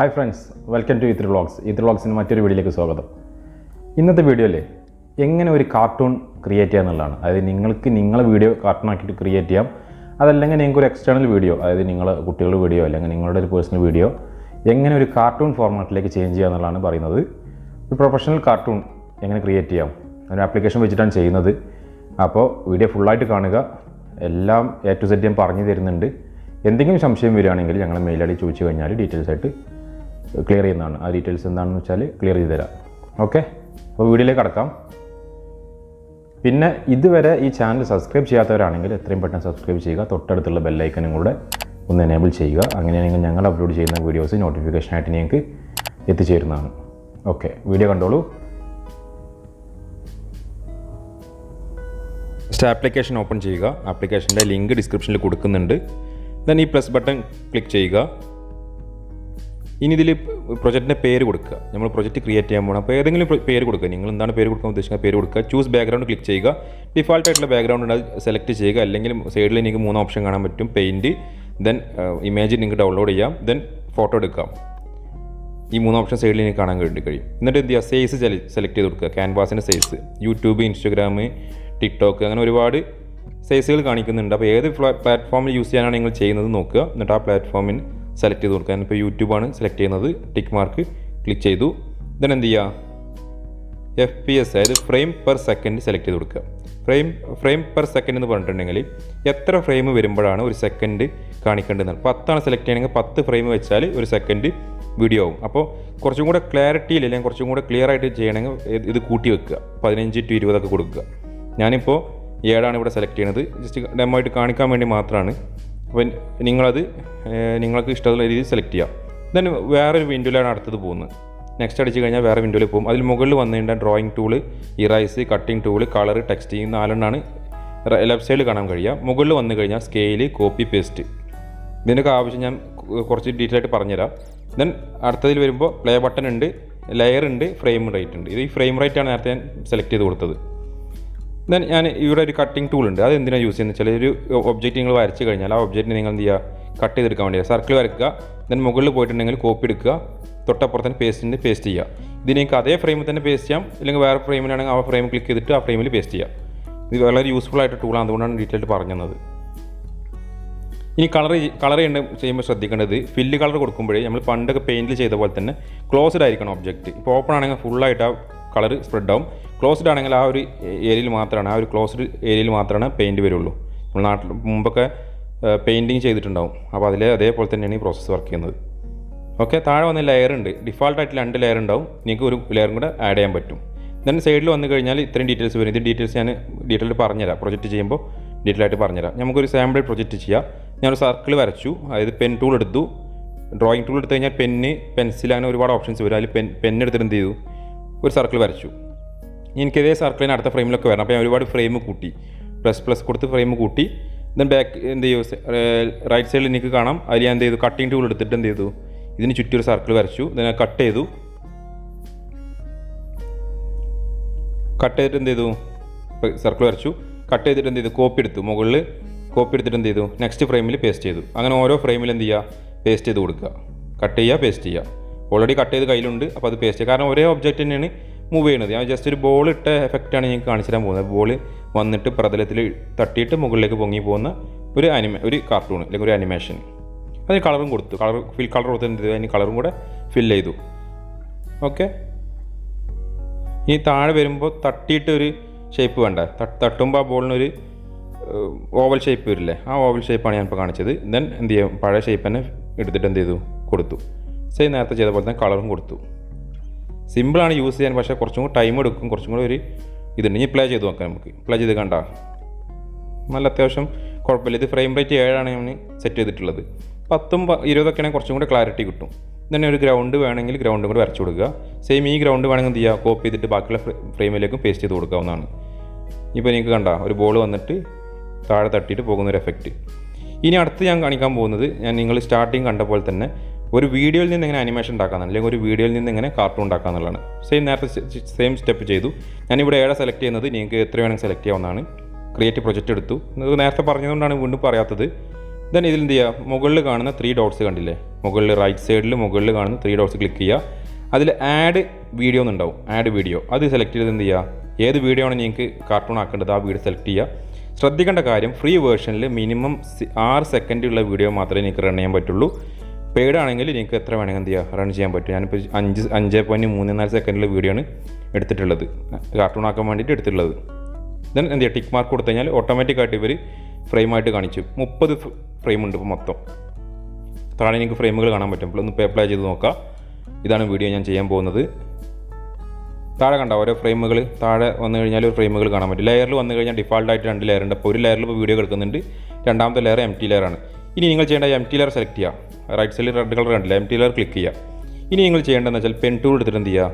Hi friends, welcome to ഇത്ര vlogs. ഇത്ര വ്ളോഗ്സിന് മറ്റൊരു വീഡിയോയിലേക്ക് സ്വാഗതം. ഇന്നത്തെ വീഡിയോയിൽ എങ്ങനെ ഒരു കാർട്ടൂൺ ക്രിയേറ്റ് ചെയ്യുക എന്നുള്ളതാണ്. അതായത് നിങ്ങൾക്ക് നിങ്ങളെ വീഡിയോ കാർട്ടൂൺ ആക്കിയിട്ട് ക്രിയേറ്റ് ചെയ്യാം. അതല്ലെങ്കിൽ നിങ്ങൾക്ക് ഒരു എക്സ്റ്റേണൽ വീഡിയോ, അതായത് നിങ്ങളെ കുട്ടികളുടെ വീഡിയോ അല്ലെങ്കിൽ നിങ്ങളുടെ ഒരു പേഴ്സണൽ വീഡിയോ എങ്ങനെ ഒരു കാർട്ടൂൺ ഫോർമാറ്റിലേക്ക് ചേഞ്ച് ചെയ്യുക എന്നുള്ളതാണ് പറയുന്നത്. ഒരു പ്രൊഫഷണൽ കാർട്ടൂൺ എങ്ങനെ ക്രിയേറ്റ് ചെയ്യാം, ഒരു ആപ്ലിക്കേഷൻ വെച്ചിട്ടാണ് ചെയ്യുന്നത്. അപ്പോൾ വീഡിയോ ഫുള്ളായിട്ട് കാണുക. എല്ലാം A to Z ഞാൻ പറഞ്ഞു തരുന്നുണ്ട്. എന്തെങ്കിലും സംശയം വരികയാണെങ്കിൽ ഞങ്ങളെ മെയിൽ ഐ ഡി ചോദിച്ചു കഴിഞ്ഞാൽ ഡീറ്റെയിൽസ് ആയിട്ട് ക്ലിയർ ചെയ്യുന്നതാണ്. ആ ഡീറ്റെയിൽസ് എന്താണെന്ന് വെച്ചാൽ ക്ലിയർ ചെയ്ത് തരാം. ഓക്കെ, അപ്പോൾ വീഡിയോയിലേക്ക് കടക്കാം. പിന്നെ ഇതുവരെ ഈ ചാനൽ സബ്സ്ക്രൈബ് ചെയ്യാത്തവരാണെങ്കിൽ എത്രയും പെട്ടെന്ന് സബ്സ്ക്രൈബ് ചെയ്യുക. തൊട്ടടുത്തുള്ള ബെല്ലൈക്കനും കൂടെ ഒന്ന് എനേബിൾ ചെയ്യുക. അങ്ങനെയാണെങ്കിൽ ഞങ്ങൾ അപ്ലോഡ് ചെയ്യുന്ന വീഡിയോസ് നോട്ടിഫിക്കേഷനായിട്ട് നിങ്ങൾക്ക് എത്തിച്ചേരുന്നതാണ്. ഓക്കെ, വീഡിയോ കണ്ടോളൂ. ഫസ്റ്റ് ആപ്ലിക്കേഷൻ ഓപ്പൺ ചെയ്യുക. ആപ്ലിക്കേഷൻ്റെ ലിങ്ക് ഡിസ്ക്രിപ്ഷനിൽ കൊടുക്കുന്നുണ്ട്. ദെൻ ഈ പ്ലസ് ബട്ടൺ ക്ലിക്ക് ചെയ്യുക. ഇനി ഇതിൽ പ്രൊജക്റ്റിൻ്റെ പേര് കൊടുക്കുക. നമ്മൾ പ്രൊജക്റ്റ് ക്രിയേറ്റ് ചെയ്യാൻ പോകണം. അപ്പോൾ ഏതെങ്കിലും പേര് കൊടുക്കുക. നിങ്ങൾ എന്താണ് പേര് കൊടുക്കാൻ ഉദ്ദേശിക്കുന്നത് പേര് കൊടുക്കുക. ചൂസ് ബാക്ക്ഗ്രൗണ്ട് ക്ലിക്ക് ചെയ്യുക. ഡിഫാൾട്ട് ആയിട്ടുള്ള ബാക്ക്ഗ്രൗണ്ട് ഉണ്ട്, അത് സെലക്ട് ചെയ്യുക. അല്ലെങ്കിൽ സൈഡിൽ നിങ്ങൾക്ക് 3 ഓപ്ഷൻ കാണാൻ പറ്റും. പെയിൻറ്റ്, ദെൻ ഇമേജ് നിങ്ങൾക്ക് ഡൗൺലോഡ് ചെയ്യാം, ദെൻ ഫോട്ടോ എടുക്കാം. ഈ 3 ഓപ്ഷൻ സൈഡിൽ നിങ്ങൾക്ക് കാണാൻ കഴിയും. എന്നിട്ട് എന്ത് ചെയ്യുക, സൈസ് സെലക്ട് ചെയ്ത് കൊടുക്കുക. ക്യാൻവാസിൻ്റെ സൈസ്. യൂട്യൂബ്, ഇൻസ്റ്റാഗ്രാം, ടിക്ടോക്ക്, അങ്ങനെ ഒരുപാട് സൈസുകൾ കാണിക്കുന്നുണ്ട്. അപ്പോൾ ഏത് പ്ലാറ്റ്ഫോമിൽ യൂസ് ചെയ്യാനാണ് നിങ്ങൾ ചെയ്യുന്നത് നോക്കുക. എന്നിട്ട് ആ പ്ലാറ്റ്ഫോമിന് സെലക്ട് ചെയ്ത് കൊടുക്കുക. ഇപ്പോൾ യൂട്യൂബാണ് സെലക്ട് ചെയ്യുന്നത്. ടിക്ക് മാർക്ക് ക്ലിക്ക് ചെയ്തു. ദെൻ എന്ത് ചെയ്യുക, FPS അതായത് ഫ്രെയിം പെർ സെക്കൻഡ് സെലക്ട് ചെയ്ത് കൊടുക്കുക. ഫ്രെയിം പെർ സെക്കൻഡ് എന്ന് പറഞ്ഞിട്ടുണ്ടെങ്കിൽ എത്ര ഫ്രെയിം വരുമ്പോഴാണ് ഒരു സെക്കൻഡ് കാണിക്കേണ്ടതെന്നാണ്. 10 സെലക്ട് ചെയ്യണമെങ്കിൽ 10 ഫ്രെയിം വെച്ചാൽ ഒരു സെക്കൻഡ് വീഡിയോ ആവും. അപ്പോൾ കുറച്ചും കൂടെ ക്ലാരിറ്റിയിൽ അല്ലെങ്കിൽ കുറച്ചും കൂടെ ക്ലിയർ ആയിട്ട് ചെയ്യണമെങ്കിൽ ഇത് കൂട്ടി വെക്കുക. 15 to 20 കൊടുക്കുക. ഞാനിപ്പോൾ 7 ഇവിടെ സെലക്ട് ചെയ്യുന്നത്. ജസ്റ്റ് ഡെമോ ആയിട്ട് കാണിക്കാൻ വേണ്ടി മാത്രമാണ്. അപ്പോൾ നിങ്ങൾക്ക് ഇഷ്ടമുള്ള രീതിയിൽ സെലക്ട് ചെയ്യാം. ദെൻ വേറൊരു വിൻഡോയിലാണ് അടുത്തത് പോകുന്നത്. നെക്സ്റ്റ് അടിച്ച് കഴിഞ്ഞാൽ വേറെ വിൻഡോയിൽ പോകും. അതിൽ മുകളിൽ വന്നു കഴിഞ്ഞാൽ drawing tool, ഇറൈസ്, cutting tool, colour, text, ഈ 4 ലെഫ്റ്റ് സൈഡിൽ കാണാൻ കഴിയുക. മുകളിൽ വന്നു കഴിഞ്ഞാൽ സ്കെയില്, കോപ്പി, പേസ്റ്റ്. ഇതിൻ്റെയൊക്കെ ആവശ്യം ഞാൻ കുറച്ച് ഡീറ്റെയിൽ ആയിട്ട് പറഞ്ഞുതരാം. ദെൻ അടുത്തതിൽ വരുമ്പോൾ പ്ലേ ബട്ടൺ ഉണ്ട്, ലെയർ ഉണ്ട്, ഫ്രെയിം റേറ്റ് ഉണ്ട്. ഇത് ഈ ഫ്രെയിം റേറ്റാണ് നേരത്തെ ഞാൻ സെലക്ട് ചെയ്ത് കൊടുത്തത്. ദെൻ ഞാൻ ഇവിടെ ഒരു കട്ടിംഗ് ടൂൾ ഉണ്ട്. അത് എന്തിനാണ് യൂസ് ചെയ്യുന്നത് വെച്ചാൽ ഒരു ഒബ്ജക്റ്റ് നിങ്ങൾ വരച്ച് കഴിഞ്ഞാൽ ആ ഒബ്ജക്റ്റിനെ നിങ്ങൾ എന്ത് ചെയ്യുക, കട്ട് ചെയ്തെടുക്കാൻ വേണ്ടിയാണ്. സർക്കിൾ വരയ്ക്കുക. ദെൻ മുകളിൽ പോയിട്ടുണ്ടെങ്കിൽ കോപ്പി എടുക്കുക, തൊട്ടപ്പുറത്ത് തന്നെ പേസ്റ്റ് ചെയ്യുക. ഇതിന് നിങ്ങൾക്ക് അതേ ഫ്രെയിമിൽ തന്നെ പേസ്റ്റ് ചെയ്യാം, അല്ലെങ്കിൽ വേറെ ഫ്രെയിമിലാണെങ്കിൽ ആ ഫ്രെയിം ക്ലിക്ക് ചെയ്തിട്ട് ആ ഫ്രെയിമിൽ പേസ്റ്റ് ചെയ്യാം. ഇത് വളരെ യൂസ്ഫുൾ ആയിട്ട് ടൂളാണ്, അതുകൊണ്ടാണ് ഡീറ്റെയിൽ പറഞ്ഞത്. ഇനി കളർ ചെയ്യുമ്പോൾ ശ്രദ്ധിക്കേണ്ടത്, ഫില്ല് കളർ കൊടുക്കുമ്പോഴേ നമ്മൾ പണ്ടൊക്കെ പെയിൻറ്റിൽ ചെയ്ത പോലെ തന്നെ ക്ലോസ്ഡ് ആയിരിക്കണം ഒബ്ജക്റ്റ്. ഇപ്പോൾ ഓപ്പൺ ആണെങ്കിൽ ഫുള്ളായിട്ട് ആ കളർ സ്പ്രെഡ് ആവും. ക്ലോസ്ഡ് ആണെങ്കിൽ ആ ഒരു ഏരിയയിൽ മാത്രമാണ്, ആ ഒരു ക്ലോസ്ഡ് ഏരിയയിൽ മാത്രമാണ് പെയിൻറ്റ് വരുള്ളൂ. നമ്മൾ നാട്ടിൽ മുമ്പൊക്കെ പെയിൻറ്റിങ് ചെയ്തിട്ടുണ്ടാവും. അപ്പോൾ അതേപോലെ തന്നെയാണ് ഈ പ്രോസസ്സ് വർക്ക് ചെയ്യുന്നത്. ഓക്കെ, താഴെ വന്ന ലെയർ ഉണ്ട്. ഡിഫാൾട്ടായിട്ട് 2 ലെയർ ഉണ്ടാവും. നിങ്ങൾക്ക് ഒരു ലെയറും കൂടെ ആഡ് ചെയ്യാൻ പറ്റും. ദെൻ സൈഡിൽ വന്നു കഴിഞ്ഞാൽ ഇത്രയും ഡീറ്റെയിൽസ് വരും. ഇത് ഡീറ്റെയിൽസ് ഞാൻ ഡീറ്റെയിൽ പറഞ്ഞുതരാം. പ്രൊജക്റ്റ് ചെയ്യുമ്പോൾ ഡീറ്റെയിൽ ആയിട്ട് പറഞ്ഞുതരാം. നമുക്കൊരു സാമ്പിൾ പ്രൊജക്റ്റ് ചെയ്യാം. ഞാനൊരു സർക്കിൾ വരച്ചു. അതായത് പെൻ ടൂൾ എടുത്തു. ഡ്രോയിങ് ടൂൾ എടുത്തു കഴിഞ്ഞാൽ പെൻസിൽ, അങ്ങനെ ഒരുപാട് ഓപ്ഷൻസ് വരും. അതിൽ പെൻ എടുത്തിട്ട് എന്ത് ചെയ്തു, ഒരു സർക്കിൾ വരച്ചു. എനിക്ക് ഇതേ സർക്കിളിന് അടുത്ത ഫ്രെയിമിലൊക്കെ വരണം. അപ്പോൾ ഞാൻ ഒരുപാട് ഫ്രെയിം കൂട്ടി, പ്ലസ് കൊടുത്ത് ഫ്രെയിം കൂട്ടി. ദെൻ ബാക്ക് എന്ത് ചെയ്തു, റൈറ്റ് സൈഡിൽ എനിക്ക് കാണാം. അതിൽ ഞാൻ എന്ത് ചെയ്തു, കട്ടിംഗ് ടൂൾ എടുത്തിട്ട് എന്ത് ചെയ്തു, ഇതിന് ചുറ്റും ഒരു സർക്കിൾ വരച്ചു. ദെൻ കട്ട് ചെയ്തു. കട്ട് ചെയ്തിട്ട് എന്ത് ചെയ്തു, സർക്കിൾ വരച്ചു. കട്ട് ചെയ്തിട്ട് എന്ത് ചെയ്തു, കോപ്പി എടുത്തു. മുകളിൽ കോപ്പി എടുത്തിട്ട് എന്ത് ചെയ്തു, നെക്സ്റ്റ് ഫ്രെയിമിൽ പേസ്റ്റ് ചെയ്തു. അങ്ങനെ ഓരോ ഫ്രെയിമിൽ എന്ത് ചെയ്യുക, പേസ്റ്റ് ചെയ്ത് കൊടുക്കുക. കട്ട് ചെയ്യുക, പേസ്റ്റ് ചെയ്യുക. ഓൾറെഡി കട്ട് ചെയ്ത് കയ്യിലുണ്ട്, അപ്പോൾ അത് പേസ്റ്റ് ചെയ്യുക. കാരണം ഒരേ ഒബ്ജക്റ്റ് തന്നെയാണ് മൂവ് ചെയ്യുന്നത്. ഞാൻ ജസ്റ്റ് ഒരു ബോൾ ഇട്ട എഫക്റ്റാണ് ഞങ്ങൾക്ക് കാണിച്ചു തരാൻ പോകുന്നത്. ബോൾ വന്നിട്ട് പ്രതലത്തിൽ തട്ടിയിട്ട് മുകളിലേക്ക് പൊങ്ങി പോകുന്ന ഒരു കാർട്ടൂൺ അല്ലെങ്കിൽ ഒരു അനിമേഷൻ. അതിന് കളറും കൊടുത്തു. കളർ കൊടുത്ത് എന്ത് ചെയ്തു, അതിന് കളറും കൂടെ ഫില്ല് ചെയ്തു. ഓക്കെ, ഇനി താഴെ വരുമ്പോൾ തട്ടിയിട്ട് ഒരു ഷേപ്പ് വേണ്ട. തട്ടുമ്പോൾ ആ ബോളിനൊരു ഓവൽ ഷേപ്പ് വരില്ലേ, ആ ഓവൽ ഷേപ്പാണ് ഞാനിപ്പോൾ കാണിച്ചത്. ദെൻ എന്ത് ചെയ്യും, പഴയ ഷേപ്പ് തന്നെ എടുത്തിട്ട് എന്ത് ചെയ്തു, കൊടുത്തു. സെയിം നേരത്തെ ചെയ്ത പോലെ തന്നെ കളറും കൊടുത്തു. സിമ്പിളാണ് യൂസ് ചെയ്യാൻ, പക്ഷേ കുറച്ചും കൂടി ടൈം എടുക്കും. കുറച്ചും കൂടി ഒരു ഇതുണ്ട്. ഇനി പ്ലേ ചെയ്ത് നോക്കാം. നമുക്ക് പ്ലേ ചെയ്ത് കണ്ട നല്ല അത്യാവശ്യം കുഴപ്പമില്ല. ഇത് ഫ്രെയിം റേറ്റ് 7 ഞാൻ സെറ്റ് ചെയ്തിട്ടുള്ളത്. 10 20 ആണെങ്കിൽ കുറച്ചും കൂടി ക്ലാരിറ്റി കിട്ടും. തന്നെ ഒരു ഗ്രൗണ്ട് വേണമെങ്കിൽ ഗ്രൗണ്ടും കൂടി വരച്ചു കൊടുക്കുക. സെയിം ഈ ഗ്രൗണ്ട് വേണമെങ്കിൽ എന്ത് ചെയ്യുക, കോപ്പി ചെയ്തിട്ട് ബാക്കിയുള്ള ഫ്രെയിമിലേക്കും പേസ്റ്റ് ചെയ്ത് കൊടുക്കാവുന്നതാണ്. ഇപ്പോൾ നിങ്ങൾക്ക് കണ്ട ഒരു ബോൾ വന്നിട്ട് താഴെ തട്ടിയിട്ട് പോകുന്നൊരു എഫക്റ്റ്. ഇനി അടുത്ത് ഞാൻ കാണിക്കാൻ പോകുന്നത്, നിങ്ങൾ സ്റ്റാർട്ടിങ് കണ്ട പോലെ തന്നെ ഒരു വീഡിയോയിൽ നിന്ന് എങ്ങനെ അനിമേഷൻ ഉണ്ടാക്കാമെന്നാണ്, അല്ലെങ്കിൽ ഒരു വീഡിയോയിൽ നിന്ന് എങ്ങനെ കാർട്ടൂൺ ഉണ്ടാക്കാമെന്നുള്ളതാണ്. സെയിം സ്റ്റെപ്പ് ചെയ്തു. ഞാനിവിടെ 7 സെലക്ട് ചെയ്യുന്നത്. നിങ്ങൾക്ക് എത്ര വേണമെങ്കിൽ സെലക്ട് ചെയ്യാവുന്നതാണ്. ക്രിയേറ്റ് പ്രൊജക്റ്റ് എടുത്തു. ഇത് നേരത്തെ പറഞ്ഞതുകൊണ്ടാണ് വീണ്ടും പറയാത്തത്. ദെൻ ഇതിൽ എന്ത് ചെയ്യുക, മുകളിൽ കാണുന്ന 3 ഡോട്ട്സ് കണ്ടില്ലേ, മുകളിൽ റൈറ്റ് സൈഡിൽ മുകളിൽ കാണുന്ന 3 ഡോട്ട്സ് ക്ലിക്ക് ചെയ്യുക. അതിൽ ആഡ് വീഡിയോ എന്നുണ്ടാവും, ആഡ് വീഡിയോ അത് സെലക്ട് ചെയ്ത് എന്ത് ചെയ്യുക, ഏത് വീഡിയോ ആണ് നിങ്ങൾക്ക് കാർട്ടൂൺ ആക്കേണ്ടത് ആ വീഡിയോ സെലക്ട് ചെയ്യുക. ശ്രദ്ധിക്കേണ്ട കാര്യം, ഫ്രീ വേർഷനിൽ മിനിമം 6 സെക്കൻഡ് ഉള്ള വീഡിയോ മാത്രമേ നിങ്ങൾക്ക് റൺ ചെയ്യാൻ പറ്റുള്ളൂ. പെയ്ഡ് ആണെങ്കിൽ നിങ്ങൾക്ക് എത്ര വേണമെങ്കിൽ എന്ത് ചെയ്യുക, റൺ ചെയ്യാൻ പറ്റും. ഞാനിപ്പോൾ 5.34 സെക്കൻഡിലെ വീഡിയോ ആണ് എടുത്തിട്ടുള്ളത്, കാർട്ടൂൺ ആക്കാൻ വേണ്ടിയിട്ട് എടുത്തിട്ടുള്ളത്. ദെൻ എന്ത് ചെയ്യുക, ടിക്ക് മാർക്ക് കൊടുത്തു കഴിഞ്ഞാൽ ഓട്ടോമാറ്റിക്കായിട്ട് ഇവർ ഫ്രെയിമായിട്ട് കാണിച്ചു. 30 ഫ്രെയിം ഉണ്ട് ഇപ്പോൾ മൊത്തം. താഴെ എനിക്ക് ഫ്രെയിമുകൾ കാണാൻ പറ്റും. ഇപ്പോൾ ഒന്ന് അപ്ലൈ ചെയ്ത് നോക്കാം. ഇതാണ് വീഡിയോ ഞാൻ ചെയ്യാൻ പോകുന്നത്. താഴെ കണ്ട ഓരോ ഫ്രെയിമുകൾ താഴെ വന്നു കഴിഞ്ഞാൽ ഒരു ഫ്രെയിമുകൾ കാണാൻ പറ്റും. ലെയറിൽ വന്നു കഴിഞ്ഞാൽ ഡിഫാൾട്ടായിട്ട് 2 ലെയർ ഉണ്ട്. അപ്പോൾ ഒരു ലെയറിൽ ഇപ്പോൾ വീഡിയോ എടുക്കുന്നുണ്ട്, രണ്ടാമത്തെ ലെയർ എംപ്റ്റി ലെയറാണ്. ഇനി നിങ്ങൾ ചെയ്യേണ്ട എംപ്റ്റി ലെയർ സെലക്ട് ചെയ്യുക, റൈറ്റ് സൈഡിൽ റെഡ് കളർ കണ്ടില്ല, എംപ്റ്റി ലെയർ ക്ലിക്ക് ചെയ്യുക. ഇനി നിങ്ങൾ ചെയ്യേണ്ടതെന്ന് വെച്ചാൽ പെൻ ടൂൾ എടുത്തിട്ട് എന്ത് ചെയ്യുക,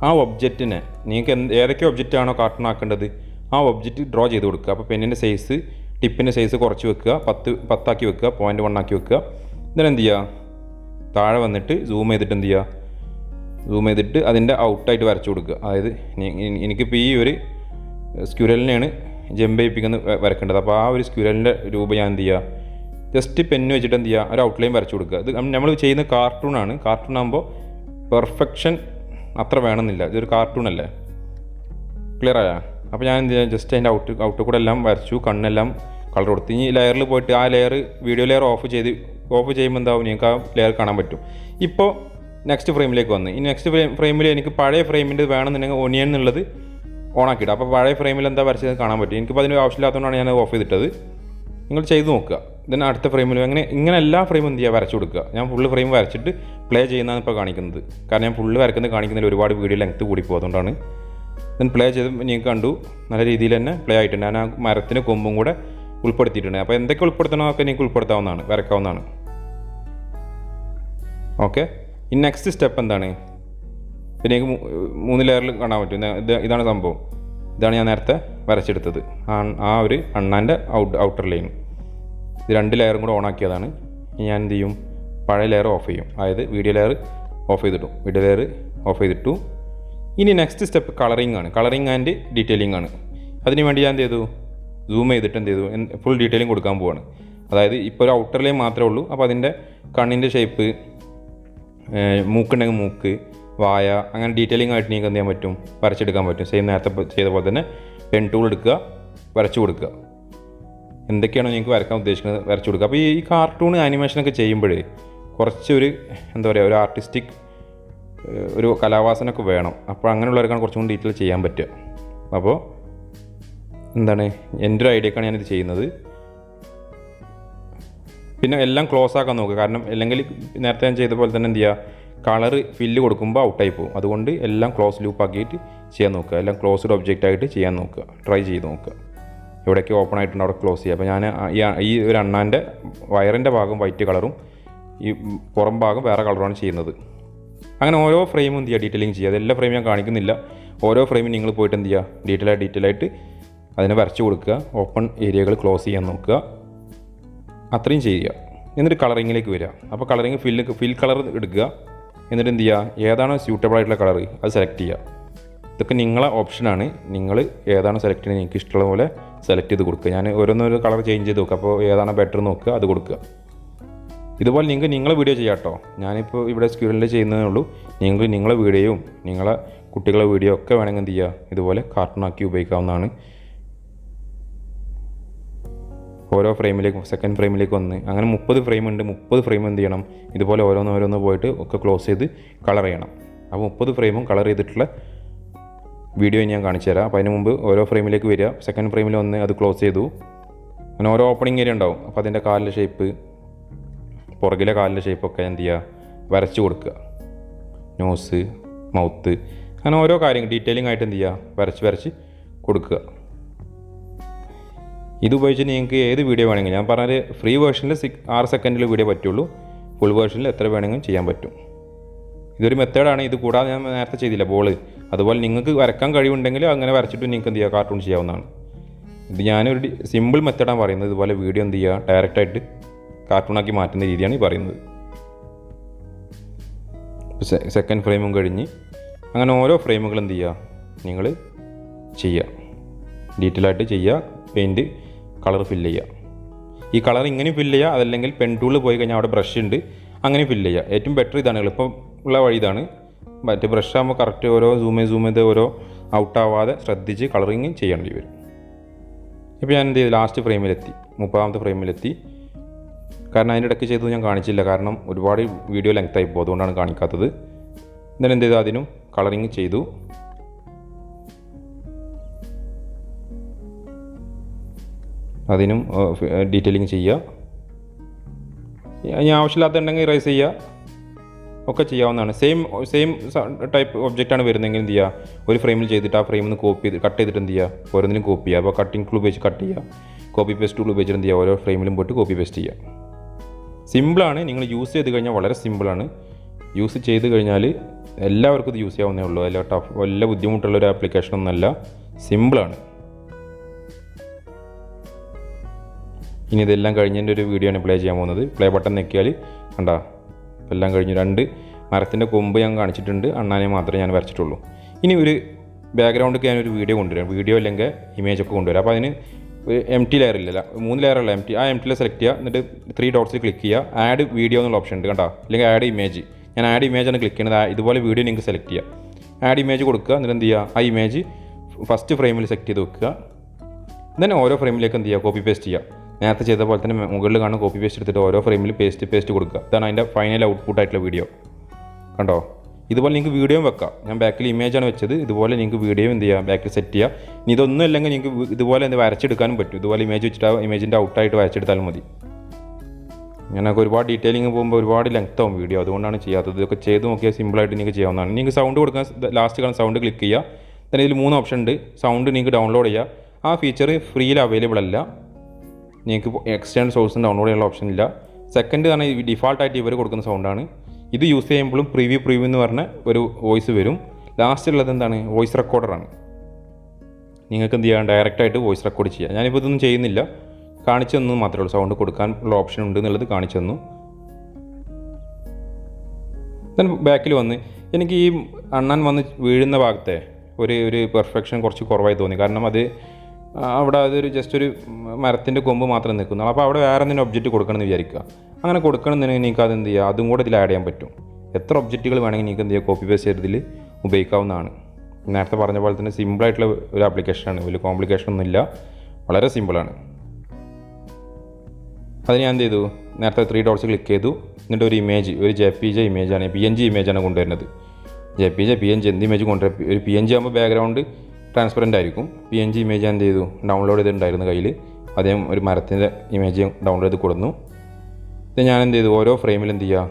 ആ ഒബ്ജക്റ്റിനെ നിങ്ങൾക്ക് ഏതൊക്കെ ഒബ്ജക്റ്റ് ആണോ കാർട്ടൂൺ ആക്കേണ്ടത് ആ ഒബ്ജക്റ്റ് ഡ്രോ ചെയ്ത് കൊടുക്കുക. അപ്പോൾ പെന്നിൻ്റെ സൈസ്, ടിപ്പിൻ്റെ സൈസ് കുറച്ച് വെക്കുക, 10 ആക്കി വെക്കുക, 0.1 ആക്കി വെക്കുക. എന്നിട്ട് എന്ത് ചെയ്യുക, താഴെ വന്നിട്ട് സൂം ചെയ്തിട്ട് എന്ത് ചെയ്യുക, സൂം ചെയ്തിട്ട് അതിൻ്റെ ഔട്ടായിട്ട് വരച്ചു കൊടുക്കുക. അതായത് എനിക്കിപ്പോൾ ഈ ഒരു സ്ക്യൂരലിനെയാണ് ജമ്പ് ചെയ്യിപ്പിക്കുന്നത് വരക്കേണ്ടത്. അപ്പോൾ ആ ഒരു സ്ക്യൂരലിൻ്റെ രൂപം ഞാൻ എന്ത് ചെയ്യുക, ജസ്റ്റ് പെന്ന് വെച്ചിട്ട് എന്ത് ചെയ്യുക, ഒരു ഔട്ട്ലൈൻ വരച്ചു കൊടുക്കുക. ഇത് നമ്മൾ ചെയ്യുന്ന കാർട്ടൂണാണ്. കാർട്ടൂൺ ആകുമ്പോൾ പെർഫെക്ഷൻ അത്ര വേണമെന്നില്ല, ഇതൊരു കാർട്ടൂണല്ലേ. ക്ലിയർ ആയാ? അപ്പോൾ ഞാൻ എന്ത് ചെയ്യുക, ജസ്റ്റ് അതിൻ്റെ ഔട്ട് കൂടെ എല്ലാം വരച്ചു, കണ്ണെല്ലാം കളർ കൊടുത്ത്. ഇനി ലെയറിൽ പോയിട്ട് ആ ലെയർ, വീഡിയോ ലെയർ ഓഫ് ചെയ്യുമ്പോൾ എന്താവും, നിങ്ങൾക്ക് ആ ലെയർ കാണാൻ പറ്റും. ഇപ്പോൾ നെക്സ്റ്റ് ഫ്രെയിമിലേക്ക് വന്ന്, ഈ നെക്സ്റ്റ് ഫ്രെയിമിൽ എനിക്ക് പഴയ ഫ്രെയിമിൻ്റെ വേണമെന്നുണ്ടെങ്കിൽ ഒനിയൻ എന്നുള്ളത് ഓണാക്കിയിട്ട്, അപ്പോൾ പഴയ ഫ്രെയിമിൽ എന്താ വരച്ചത് കാണാൻ പറ്റും. എനിക്കിപ്പോൾ അതിന് ആവശ്യമില്ലാത്തതുകൊണ്ടാണ് ഞാൻ ഓഫ് ചെയ്തിട്ടത്. നിങ്ങൾ ചെയ്ത് നോക്കുക. ഇതിന് അടുത്ത ഫ്രെയിമിൽ ഇങ്ങനെ എല്ലാ ഫ്രെയിമും എന്ത് ചെയ്യുക, വരച്ചു കൊടുക്കുക. ഞാൻ ഫുള്ള് ഫ്രെയിം വരച്ചിട്ട് പ്ലേ ചെയ്യുന്നതാണ് ഇപ്പോൾ കാണിക്കുന്നത്. കാരണം ഞാൻ ഫുള്ള് വരക്കുന്നത് കാണിക്കുന്നതിൽ ഒരുപാട് വീഡിയോ ലെങ്ത്ത് കൂടിപ്പോകും, അതുകൊണ്ടാണ്. ദെൻ പ്ലേ ചെയ്ത് നിങ്ങൾക്ക് കണ്ടു, നല്ല രീതിയിൽ തന്നെ പ്ലേ ആയിട്ടുണ്ട്. ഞാൻ ആ മരത്തിന് കൊമ്പും കൂടെ ഉൾപ്പെടുത്തിയിട്ടുണ്ട്. അപ്പോൾ എന്തൊക്കെ ഉൾപ്പെടുത്തണമൊക്കെ നിങ്ങൾക്ക് ഉൾപ്പെടുത്താവുന്നതാണ്, വരക്കാവുന്നതാണ്. ഓക്കെ. ഇനി നെക്സ്റ്റ് സ്റ്റെപ്പ് എന്താണ്, പിന്നെ എനിക്ക് 3 ലെയറിൽ കാണാൻ പറ്റും. ഇതാണ് സംഭവം. ഇതാണ് ഞാൻ നേരത്തെ വരച്ചെടുത്തത്, ആ ഒരു അണ്ണാൻ്റെ ഔട്ടർ ലൈൻ. ഇത് 2 ലെയറും കൂടെ ഓണാക്കിയതാണ്. ഞാൻ എന്ത് ചെയ്യും, പഴയ ലെയർ ഓഫ് ചെയ്യും. അതായത് വീഡിയോ ലെയർ ഓഫ് ചെയ്തിട്ടു. ഇനി നെക്സ്റ്റ് സ്റ്റെപ്പ് കളറിംഗ് ആണ്. കളറിംഗ് ആൻഡ് ഡീറ്റെയിലിംഗ് ആണ്. അതിന് വേണ്ടി ഞാൻ എന്ത് ചെയ്തു, സൂം ചെയ്തിട്ട് എന്ത് ചെയ്തു, ഫുൾ ഡീറ്റെയിലിംഗ് കൊടുക്കാൻ പോവാണ്. അതായത് ഇപ്പോൾ ഒരു ഔട്ടർ ലൈൻ മാത്രമേ ഉള്ളൂ. അപ്പോൾ അതിൻ്റെ കണ്ണിൻ്റെ ഷേപ്പ്, മൂക്കുണ്ടെങ്കിൽ മൂക്ക്, വായ, അങ്ങനെ ഡീറ്റെയിലിംഗ് ആയിട്ട് നിങ്ങൾക്ക് എന്ത് ചെയ്യാൻ പറ്റും, വരച്ചെടുക്കാൻ പറ്റും. സെയിം നേരത്തെ ചെയ്ത പോലെ തന്നെ പെൻ ടൂൾ എടുക്കുക, വരച്ചു കൊടുക്കുക. എന്തൊക്കെയാണോ നിങ്ങൾക്ക് വരക്കാൻ ഉദ്ദേശിക്കുന്നത് വരച്ചു കൊടുക്കുക. അപ്പോൾ ഈ കാർട്ടൂൺ ആനിമേഷനൊക്കെ ചെയ്യുമ്പോഴേ കുറച്ചൊരു എന്താ പറയുക, ഒരു ആർട്ടിസ്റ്റിക് ഒരു കലാവാസനൊക്കെ വേണം. അപ്പോൾ അങ്ങനെയുള്ളവർക്കാണ് കുറച്ചും കൂടി ഡീറ്റെയിൽ ചെയ്യാൻ പറ്റുക. അപ്പോൾ എന്താണ്, എൻ്റെ ഒരു ഐഡിയക്കാണ് ഞാനിത് ചെയ്യുന്നത്. പിന്നെ എല്ലാം ക്ലോസ് ആക്കാൻ നോക്കുക. കാരണം അല്ലെങ്കിൽ നേരത്തെ ഞാൻ ചെയ്ത പോലെ തന്നെ എന്ത് ചെയ്യുക, കളർ ഫില്ല് കൊടുക്കുമ്പോൾ ഔട്ടായി പോകും. അതുകൊണ്ട് എല്ലാം ക്ലോസ് ലൂപ്പ് ആക്കിയിട്ട് ചെയ്യാൻ നോക്കുക. എല്ലാം ക്ലോസ്ഡ് ഒബ്ജക്റ്റ് ആയിട്ട് ചെയ്യാൻ നോക്കുക, ട്രൈ ചെയ്ത് നോക്കുക. എവിടെയൊക്കെ ഓപ്പൺ ആയിട്ടുണ്ട് അവിടെ ക്ലോസ് ചെയ്യുക. അപ്പോൾ ഞാൻ ഈ ഒരു അണ്ണാൻ്റെ വയറിൻ്റെ ഭാഗം വൈറ്റ് കളറും ഈ പുറം ഭാഗം വേറെ കളറുമാണ് ചെയ്യുന്നത്. അങ്ങനെ ഓരോ ഫ്രെയിമും എന്ത് ചെയ്യുക, ഡീറ്റെയിലിംഗ് ചെയ്യുക. അതെല്ലാ ഫ്രെയിം ഞാൻ കാണിക്കുന്നില്ല. ഓരോ ഫ്രെയിമും നിങ്ങൾ പോയിട്ട് എന്ത് ചെയ്യുക, ഡീറ്റെയിൽ ആയിട്ട് അതിനെ വരച്ച് കൊടുക്കുക. ഓപ്പൺ ഏരിയകൾ ക്ലോസ് ചെയ്യാൻ നോക്കുക. അത്രയും ചെയ്യുക. എന്നിട്ട് കളറിങ്ങിലേക്ക് വരിക. അപ്പോൾ കളറിങ് ഫിൽ കളർ എടുക്കുക. എന്നിട്ട് എന്ത് ചെയ്യുക, ഏതാണോ സ്യൂട്ടബിൾ ആയിട്ടുള്ള കളർ അത് സെലക്ട് ചെയ്യുക. ഇതൊക്കെ നിങ്ങളെ ഓപ്ഷനാണ്. നിങ്ങൾ ഏതാണോ സെലക്ട് ചെയ്യുന്നത് നിങ്ങൾക്ക് ഇഷ്ടമുള്ള പോലെ സെലക്ട് ചെയ്ത് കൊടുക്കുക. ഞാൻ ഓരോന്നോരോ കളർ ചേഞ്ച് ചെയ്ത് നോക്കുക. അപ്പോൾ ഏതാണോ ബെറ്റർ നോക്കുക, അത് കൊടുക്കുക. ഇതുപോലെ നിങ്ങൾക്ക് നിങ്ങളെ വീഡിയോ ചെയ്യാം കേട്ടോ. ഞാനിപ്പോൾ ഇവിടെ സ്ക്യൂരലിൽ ചെയ്യുന്നതേ ഉള്ളൂ. നിങ്ങൾക്ക് നിങ്ങളെ വീഡിയോയും നിങ്ങളെ കുട്ടികളെ വീഡിയോ ഒക്കെ വേണമെങ്കിൽ എന്ത് ചെയ്യുക, ഇതുപോലെ കാർട്ടൂണാക്കി ഉപയോഗിക്കാവുന്നതാണ്. ഓരോ ഫ്രെയിമിലേക്ക്, സെക്കൻഡ് ഫ്രെയിമിലേക്ക് വന്ന് അങ്ങനെ 30 ഫ്രെയിം ഉണ്ട്. 30 ഫ്രെയിം എന്ത് ചെയ്യണം, ഇതുപോലെ ഓരോന്ന് പോയിട്ട് ഒക്കെ ക്ലോസ് ചെയ്ത് കളർ ചെയ്യണം. അപ്പോൾ 30 ഫ്രെയിമും കളർ ചെയ്തിട്ടുള്ള വീഡിയോ ഞാൻ കാണിച്ചു തരാം. അപ്പോൾ അതിന് മുമ്പ് ഓരോ ഫ്രെയിമിലേക്ക് വരിക. സെക്കൻഡ് ഫ്രെയിമിൽ വന്ന് അത് ക്ലോസ് ചെയ്തു. അങ്ങനെ ഓരോ ഓപ്പണിംഗ് ഏരിയ ഉണ്ടാവും. അപ്പോൾ അതിൻ്റെ കാലിൻ്റെ ഷേപ്പ്, പുറകിലെ കാലിൻ്റെ ഷേപ്പൊക്കെ എന്ത് ചെയ്യുക, വരച്ച് കൊടുക്കുക. നോസ്, മൗത്ത്, അങ്ങനെ ഓരോ കാര്യങ്ങൾ ഡീറ്റെയിലിംഗ് ആയിട്ട് എന്ത് ചെയ്യുക, വരച്ച് കൊടുക്കുക. ഇതുപയോഗിച്ച് നിങ്ങൾക്ക് ഏത് വീഡിയോ വേണമെങ്കിലും, ഞാൻ പറഞ്ഞാൽ ഫ്രീ വേർഷനിൽ 6 സെക്കൻഡിൽ വീഡിയോ പറ്റുള്ളൂ. ഫുൾ വേർഷനിൽ എത്ര വേണമെങ്കിലും ചെയ്യാൻ പറ്റും. ഇതൊരു മെത്തേഡാണ്. ഇത് കൂടാതെ ഞാൻ നേരത്തെ ചെയ്തില്ല ബോൾ, അതുപോലെ നിങ്ങൾക്ക് വരക്കാൻ കഴിവുണ്ടെങ്കിൽ അങ്ങനെ വരച്ചിട്ട് നിങ്ങൾക്ക് എന്ത് ചെയ്യുക, കാർട്ടൂൺ ചെയ്യാവുന്നതാണ്. ഇത് ഞാനൊരു സിമ്പിൾ മെത്തേഡാണ് പറയുന്നത്. ഇതുപോലെ വീഡിയോ എന്ത് ചെയ്യുക, ഡയറക്റ്റായിട്ട് കാർട്ടൂണാക്കി മാറ്റുന്ന രീതിയാണ് ഈ പറയുന്നത്. സെക്കൻഡ് ഫ്രെയിമും കഴിഞ്ഞ് അങ്ങനെ ഓരോ ഫ്രെയിമുകൾ എന്ത് ചെയ്യുക, നിങ്ങൾ ചെയ്യുക, ഡീറ്റെയിൽ ആയിട്ട് ചെയ്യുക. പെയിൻറ്റ് കളർ ഫില്ല് ചെയ്യുക. ഈ കളർ ഇങ്ങനെ ഫില്ല് ചെയ്യുക, അതല്ലെങ്കിൽ പെൻ ടൂളിൽ പോയി കഴിഞ്ഞാൽ അവിടെ ബ്രഷ് ഉണ്ട്, അങ്ങനെ ഫില്ല് ചെയ്യുക. ഏറ്റവും ബെറ്റർ ഇതാണ്, എളുപ്പം ഉള്ള വഴി ഇതാണ്. മറ്റേ ബ്രഷ് ആകുമ്പോൾ കറക്റ്റ് ഓരോ സൂം ചെയ്ത് ഓരോ ഔട്ടാവാതെ ശ്രദ്ധിച്ച് കളറിങ് ചെയ്യേണ്ടി വരും. ഇപ്പോൾ ഞാൻ എന്ത് ചെയ്തു, ലാസ്റ്റ് ഫ്രെയിമിലെത്തി, 30ാമത്തെ ഫ്രെയിമിലെത്തി. കാരണം അതിൻ്റെ ഇടയ്ക്ക് ചെയ്തത് ഞാൻ കാണിച്ചില്ല, കാരണം ഒരുപാട് വീഡിയോ ലെങ്ത് ആയി പോകും, അതുകൊണ്ടാണ് കാണിക്കാത്തത്. എന്നാലും എന്ത് ചെയ്തു, അതിനും കളറിങ് ചെയ്തു. അതിനും ഡീറ്റെയിലിങ് ചെയ്യുക. ഇനി ആവശ്യമില്ലാത്തുണ്ടെങ്കിൽ ഇറേസ് ചെയ്യുക, ഒക്കെ ചെയ്യാവുന്നതാണ്. സെയിം ടൈപ്പ് ഒബ്ജക്റ്റാണ് വരുന്നതെങ്കിൽ എന്ത് ചെയ്യുക, ഒരു ഫ്രെയിമിൽ ചെയ്തിട്ട് ആ ഫ്രെയിമിൽ നിന്ന് കട്ട് ചെയ്തിട്ട് എന്ത് ചെയ്യുക, ഓരോന്നിനും കോപ്പി ചെയ്യുക. അപ്പോൾ കട്ടിങ് ടൂൾ ഉപയോഗിച്ച് കട്ട് ചെയ്യുക, കോപ്പി പേസ്റ്റ് ടൂൾ ഉപയോഗിച്ചിട്ട് എന്ത് ചെയ്യുക, ഓരോ ഫ്രെയിമിലും പോയിട്ട് കോപ്പി പേസ്റ്റ് ചെയ്യുക. സിമ്പിളാണ്, നിങ്ങൾ യൂസ് ചെയ്ത് കഴിഞ്ഞാൽ വളരെ സിമ്പിളാണ്. യൂസ് ചെയ്ത് കഴിഞ്ഞാൽ എല്ലാവർക്കും ഇത് യൂസ് ചെയ്യാവുന്നേ ഉള്ളൂ. വല്ല ബുദ്ധിമുട്ടുള്ളൊരു ആപ്ലിക്കേഷനൊന്നുമല്ല, സിമ്പിളാണ്. ഇനി ഇതെല്ലാം കഴിഞ്ഞതിൻ്റെ ഒരു വീഡിയോ ആണ് പ്ലേ ചെയ്യാൻ പോകുന്നത്. പ്ലേ ബട്ടൺ ഞെക്കിയാൽ കണ്ടാ എല്ലാം കഴിഞ്ഞു. 2 മരത്തിൻ്റെ കൊമ്പ് ഞാൻ കാണിച്ചിട്ടുണ്ട്, അണ്ണാനെ മാത്രമേ ഞാൻ വരച്ചിട്ടുള്ളൂ. ഇനി ഒരു ബാക്ക്ഗ്രൗണ്ടൊക്കെ ഞാനൊരു വീഡിയോ കൊണ്ടുവരാം, വീഡിയോ അല്ലെങ്കിൽ ഇമേജൊക്കെ കൊണ്ടുവരാം. അപ്പോൾ അതിന് ഒരു എംപ്റ്റി ലെയർ ഇല്ല, 3 ലെയറുള്ള ആ എംപ്റ്റി ലെയർ സെലക്ട് ചെയ്യുക. എന്നിട്ട് 3 ഡോട്ട്സിൽ ക്ലിക്ക് ചെയ്യുക, ആഡ് വീഡിയോ എന്നുള്ള ഓപ്ഷൻ ഉണ്ട് കണ്ടോ, അല്ലെങ്കിൽ ആഡ് ഇമേജ്. ഞാൻ ആഡ് ഇമേജാണ് ക്ലിക്ക് ചെയ്യുന്നത്. ഇതുപോലെ വീഡിയോ നിങ്ങൾക്ക് സെലക്ട് ചെയ്യുക, ആഡ് ഇമേജ് കൊടുക്കുക. എന്നിട്ട് എന്ത് ചെയ്യുക, ആ ഇമേജ് ഫസ്റ്റ് ഫ്രെയിമിൽ സെലക്ട് ചെയ്ത് വെക്കുക. then ഓരോ ഫ്രെയിമിലേക്ക് എന്ത് ചെയ്യുക, കോപ്പി പേസ്റ്റ് ചെയ്യുക. നേരത്തെ ചെയ്ത പോലെ തന്നെ മുകളിൽ കാണുന്ന കോപ്പി പേസ്റ്റ് എടുത്തിട്ട് ഓരോ ഫ്രെയിമിൽ പേസ്റ്റ് കൊടുക്കുക. ഇതാണ് അതിൻ്റെ ഫൈനൽ ഔട്ട്പുട്ട് ആയിട്ടുള്ള വീഡിയോ. കണ്ടോ, ഇതുപോലെ നിങ്ങൾക്ക് വീഡിയോയും വെക്കാം. ഞാൻ ബാക്കിൽ ഇമേജാണ് വെച്ചത്, ഇതുപോലെ നിങ്ങൾക്ക് വീഡിയോ എന്ത് ചെയ്യുക, ബാക്കിൽ സെറ്റ് ചെയ്യുക. ഇനി ഇതൊന്നും അല്ലെങ്കിൽ നിങ്ങൾക്ക് ഇതുപോലെ എന്ത് വരച്ചെടുക്കാനും പറ്റും. ഇതുപോലെ ഇമേജ് വെച്ചിട്ട് ആ ഇമേജിൻ്റെ ഔട്ടായിട്ട് വരച്ചെടുത്താലും മതി. ഞാനൊക്കെ ഒരുപാട് ഡീറ്റെയിലിംഗ് പോകുമ്പോൾ ഒരുപാട് ലെങ്ത് ആവും വീഡിയോ, അതുകൊണ്ടാണ് ചെയ്യാത്തത്. ഇതൊക്കെ ചെയ്ത് നോക്കിയാൽ സിമ്പിളായിട്ട് നിങ്ങൾക്ക് ചെയ്യാവുന്നതാണ്. നിങ്ങൾക്ക് സൗണ്ട് കൊടുക്കാൻ ലാസ്റ്റ് കാണുന്ന സൗണ്ട് ക്ലിക്ക് ചെയ്യുക. then ഇതിൽ 3 ഓപ്ഷൻ ഉണ്ട്. സൗണ്ട് നിങ്ങൾക്ക് ഡൗൺലോഡ് ചെയ്യുക. ആ ഫീച്ചർ ഫ്രീയിൽ അവൈലബിൾ അല്ല, നിങ്ങൾക്ക് എക്സ്റ്റേണൽ സോഴ്സും ഡൗൺലോഡ് ചെയ്യാനുള്ള ഓപ്ഷൻ ഇല്ല. സെക്കൻഡ് തന്നെ ഡിഫാൾട്ടായിട്ട് ഇവർ കൊടുക്കുന്ന സൗണ്ടാണ്. ഇത് യൂസ് ചെയ്യുമ്പോഴും പ്രിവ്യൂ എന്ന് പറഞ്ഞ ഒരു വോയിസ് വരും. ലാസ്റ്റ് ഉള്ളത് എന്താണ്, വോയിസ് റെക്കോർഡറാണ്. നിങ്ങൾക്ക് എന്ത് ചെയ്യാം, ഡയറക്റ്റായിട്ട് വോയിസ് റെക്കോർഡ് ചെയ്യാം. ഞാനിപ്പോൾ ഇതൊന്നും ചെയ്യുന്നില്ല, കാണിച്ചു തന്നു മാത്രമേ ഉള്ളൂ. സൗണ്ട് കൊടുക്കാനുള്ള ഓപ്ഷൻ ഉണ്ട് എന്നുള്ളത് കാണിച്ചു തന്നു. ദെൻ ബാക്കിൽ വന്ന് എനിക്ക് ഈ അണ്ണാൻ വന്ന് വീഴുന്ന ഭാഗത്തെ ഒരു പെർഫെക്ഷൻ കുറച്ച് കുറവായി തോന്നി. കാരണം അത് അവിടെ അതൊരു ജസ്റ്റ് ഒരു മരത്തിൻ്റെ കൊമ്പ് മാത്രം നിൽക്കുന്നു. അപ്പോൾ അവിടെ വേറെ എന്തെങ്കിലും ഒബ്ജക്റ്റ് കൊടുക്കണമെന്ന് വിചാരിക്കുക. അങ്ങനെ കൊടുക്കണമെന്നുണ്ടെങ്കിൽ നിങ്ങൾക്ക് അത് എന്ത് ചെയ്യുക, അതും കൂടെ ഇതിൽ ആഡ് ചെയ്യാൻ പറ്റും. എത്ര ഒബ്ജക്റ്റുകൾ വേണമെങ്കിൽ നിങ്ങൾക്ക് എന്ത് ചെയ്യുക, കോപ്പി പേസ്റ്റ് ചെയ്തതിൽ ഉപയോഗിക്കാവുന്നതാണ്. നേരത്തെ പറഞ്ഞ പോലെ തന്നെ സിമ്പിളായിട്ടുള്ള ഒരു ആപ്ലിക്കേഷനാണ്, വലിയ കോംപ്ലിക്കേഷൻ ഒന്നുമില്ല, വളരെ സിമ്പിളാണ്. അത് ഞാൻ എന്ത് ചെയ്തു, നേരത്തെ 3 ഡോട്ട്സ് ക്ലിക്ക് ചെയ്തു. എന്നിട്ട് ഒരു ഇമേജ്, ഒരു JPG ഇമേജാണ്, PNG ഇമേജാണ് കൊണ്ടുവരുന്നത്. JPG PNG എന്ത് ഇമേജ് കൊണ്ടുവരും. ഒരു PNG ആകുമ്പോൾ ബാക്ക്ഗ്രൗണ്ട് ട്രാൻസ്പെറൻ്റ് ആയിരിക്കും. PNG ഇമേജ് ഞാൻ എന്ത് ചെയ്തു, ഡൗൺലോഡ് ചെയ്തിട്ടുണ്ടായിരുന്നു കയ്യിൽ. അദ്ദേഹം ഒരു മരത്തിൻ്റെ ഇമേജ് ഡൗൺലോഡ് ചെയ്ത് കൊടുന്നു. ഇത് ഞാൻ എന്ത് ചെയ്തു, ഓരോ ഫ്രെയിമിൽ എന്ത് ചെയ്യുക,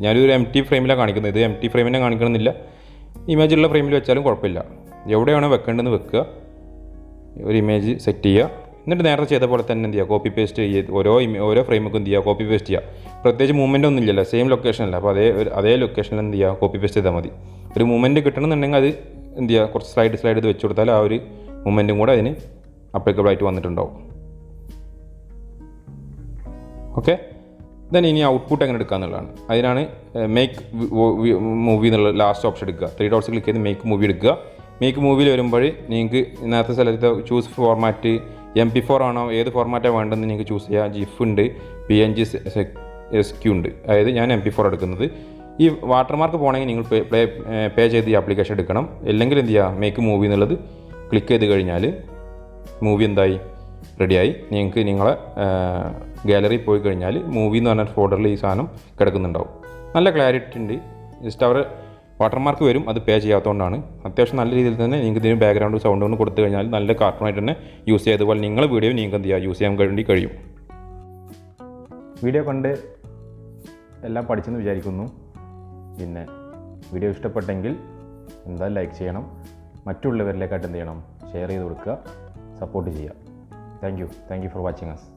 ഞാനൊരു MT ഫ്രെയിമിലാണ് കാണിക്കുന്നത്. ഇത് MT ഫ്രെയിമിനെ കാണിക്കണമെന്നില്ല, ഇമേജുള്ള ഫ്രെയിമിൽ വെച്ചാലും കുഴപ്പമില്ല. എവിടെയാണോ വെക്കേണ്ടതെന്ന് വെക്കുക, ഒരു ഇമേജ് സെറ്റ് ചെയ്യുക. എന്നിട്ട് നേരത്തെ ചെയ്ത പോലെ തന്നെ എന്ത് ചെയ്യുക, കോപ്പി പേസ്റ്റ് ചെയ്ത് ഓരോ ഫ്രെയിമൊക്കെ എന്ത് ചെയ്യുക, കോപ്പി പേസ്റ്റ് ചെയ്യുക. പ്രത്യേകിച്ച് മൂവ്മെൻ്റ് ഒന്നും ഇല്ലല്ലോ, സെയിം ലൊക്കേഷനല്ല. അപ്പോൾ അതേ ലൊക്കേഷനിൽ എന്ത് ചെയ്യുക, കോപ്പി പേസ്റ്റ് ചെയ്താൽ മതി. ഒരു മൂവ്മെൻറ്റ് കിട്ടണമെന്നുണ്ടെങ്കിൽ അത് എന്ത് ചെയ്യുക, കുറച്ച് സ്ലൈഡ് ചെയ്ത് വെച്ച് കൊടുത്താൽ ആ ഒരു മൂവ്മെൻറ്റും കൂടെ അതിന് അപ്ലിക്കബിളായിട്ട് വന്നിട്ടുണ്ടാവും. ഓക്കെ, ദെൻ ഇനി ഔട്ട്പുട്ട് എങ്ങനെ എടുക്കുക എന്നുള്ളതാണ്. അതിനാണ് മേക്ക് മൂവി എന്നുള്ള ലാസ്റ്റ് ഓപ്ഷൻ എടുക്കുക. 3 ഡോട്ട്സ് ക്ലിക്ക് ചെയ്ത് മേക്ക് മൂവി എടുക്കുക. മേക്ക് മൂവിയിൽ വരുമ്പോൾ നിങ്ങൾക്ക് നേരത്തെ സ്ഥലത്ത് ചൂസ് ഫോർമാറ്റ് MP4 ആണോ, ഏത് ഫോർമാറ്റാണ് വേണ്ടതെന്ന് നിങ്ങൾക്ക് ചൂസ് ചെയ്യുക. GIF ഉണ്ട്, PNG SQ ഉണ്ട്. അതായത് ഞാൻ MP4 എടുക്കുന്നത്. ഈ വാട്ടർമാർക്ക് പോകണമെങ്കിൽ നിങ്ങൾ പേ ചെയ്ത് ഈ ആപ്ലിക്കേഷൻ എടുക്കണം. അല്ലെങ്കിൽ എന്ത് ചെയ്യുക, മേക്ക് മൂവി എന്നുള്ളത് ക്ലിക്ക് ചെയ്ത് കഴിഞ്ഞാൽ മൂവി എന്തായി, റെഡിയായി. നിങ്ങൾക്ക് നിങ്ങളെ ഗാലറി പോയി കഴിഞ്ഞാൽ മൂവി എന്ന് പറഞ്ഞ ഫോൾഡറിൽ ഈ സാധനം കിടക്കുന്നുണ്ടാവും. നല്ല ക്ലാരിറ്റി ഉണ്ട്. ജസ്റ്റ് അവർ വാട്ടർമാർക്ക് വരും, അത് പേ ചെയ്യാത്തതുകൊണ്ടാണ്. അത്യാവശ്യം നല്ല രീതിയിൽ തന്നെ നിങ്ങൾക്ക് ഇതിന് ബാക്ക്ഗ്രൗണ്ട് സൗണ്ട് കൊണ്ട് കൊടുത്തു കഴിഞ്ഞാൽ നല്ല കാർട്ടൂണായിട്ട് തന്നെ യൂസ് ചെയ്യുക. അതുപോലെ നിങ്ങളെ വീഡിയോ നിങ്ങൾക്ക് എന്ത് ചെയ്യുക, യൂസ് ചെയ്യാൻ വേണ്ടി കഴിയും. വീഡിയോ കണ്ട് എല്ലാം പഠിച്ചെന്ന് വിചാരിക്കുന്നു. പിന്നെ വീഡിയോ ഇഷ്ടപ്പെട്ടെങ്കിൽ എന്തായാലും ലൈക്ക് ചെയ്യണം. മറ്റുള്ളവരിലേക്കായിട്ട് എന്ത് ചെയ്യണം, ഷെയർ ചെയ്ത് കൊടുക്കുക, സപ്പോർട്ട് ചെയ്യുക. Thank you for watching us.